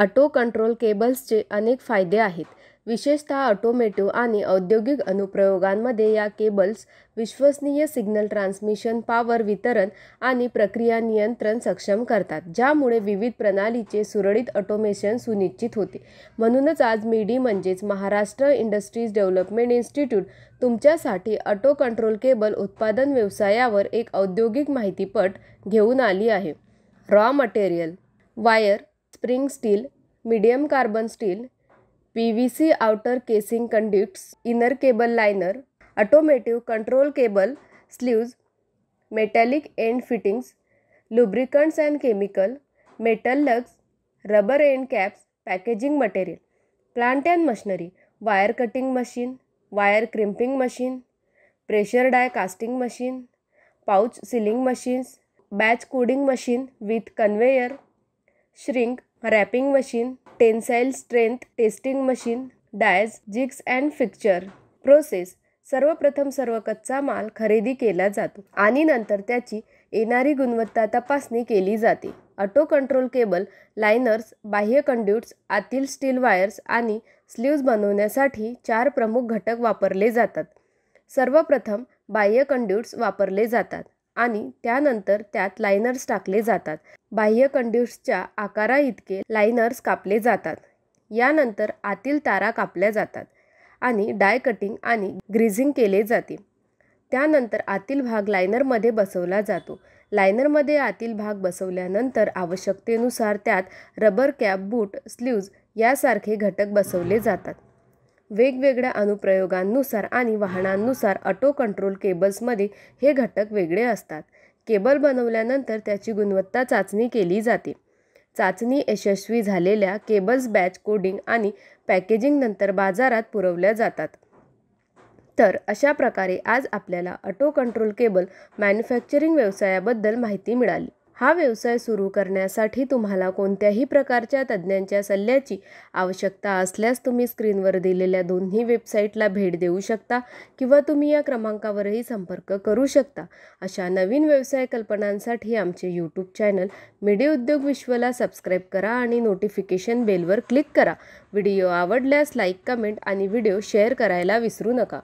Auto control केबल्सचे अनेक फायदे आहेत. विशेषतः ऑटोमोटिव्ह आणि औद्योगिक अनुप्रयोगांमध्ये या केबल्स विश्वसनीय सिग्नल ट्रान्समिशन, पॉवर वितरण आणि प्रक्रिया नियंत्रण सक्षम करतात, ज्यामुळे विविध प्रणालीचे सुरळीत ऑटोमेशन सुनिश्चित होते. म्हणूनच आज MIDI म्हणजेच महाराष्ट्र इंडस्ट्रीज डेव्हलपमेंट इन्स्टिट्यूट तुमच्यासाठी ऑटो कंट्रोल केबल उत्पादन व्यवसायावर एक औद्योगिक माहितीपट घेऊन आली आहे. Raw material: wire, spring steel, medium carbon steel, PVC outer casing conducts, inner cable liner, automotive control cable sleeves, metallic end fittings, lubricants and chemical, metal lugs, rubber end caps, packaging material. Plant and machinery: wire cutting machine, wire crimping machine, pressure die casting machine, pouch sealing machines, batch coding machine with conveyor, shrink wrapping machine, tensile strength testing machine, dies, jigs and fixture. Process: सर्वप्रथम सर्व कच्चा माल खरेदी केला जातो आणि नंतर त्याची येणारी गुणवत्ता तपासणी केली जाते. ऑटो कंट्रोल केबल लाइनर्स: बाह्य कंड्यूट्स, आतील स्टील वायर्स आणि स्लीव्ज बनवण्यासाठी 4 प्रमुख घटक वापरले जातात. सर्वप्रथम बाह्य कंड्यूट्स वापरले जातात आणि त्यानंतर त्यात लाइनर्स टाकले जातात. बाह्य कंड्यूट्सच्या आकाराइतके लाइनर्स कापले जातात. यानंतर आतील तारा कापल्या जातात आणि डाय कटिंग आणि ग्रीझिंग केले जाते. त्यानंतर आतील भाग लाइनरमध्ये बसवला जातो. लाइनरमध्ये आतील भाग बसवल्यानंतर आवश्यकतेनुसार त्यात रबर कॅप, बूट, स्लीव्ज यासारखे घटक बसवले जातात. वेगवेगळ्या अनुप्रयोगांनुसार आणि वाहनांनुसार ऑटो कंट्रोल केबल्समध्ये हे घटक वेगळे असतात. केबल बनवल्यानंतर त्याची गुणवत्ता चाचणी केली जाते. चाचणी यशस्वी झालेल्या केबल्स बॅच कोडिंग आणि पॅकेजिंग नंतर बाजारात पुरवल्या जातात. तर अशा प्रकारे आज आपल्याला ऑटो कंट्रोल केबल मॅन्युफॅक्चरिंग व्यवसायाबद्दल माहिती मिळाली. हा व्यवसाय सुरू करण्यासाठी तुम्हाला कोणत्याही प्रकारच्या तज्ज्ञांच्या सल्ल्याची आवश्यकता असल्यास तुम्ही स्क्रीनवर दिलेल्या दोन्ही वेबसाईटला भेट देऊ शकता किंवा तुम्ही या क्रमांकावरही संपर्क करू शकता. अशा नवीन व्यवसाय कल्पनांसाठी आमचे YouTube चॅनल MIDI उद्योग विश्वला सबस्क्राईब करा आणि नोटिफिकेशन बेलवर क्लिक करा. व्हिडिओ आवडल्यास लाईक, कमेंट आणि व्हिडिओ शेअर करायला विसरू नका.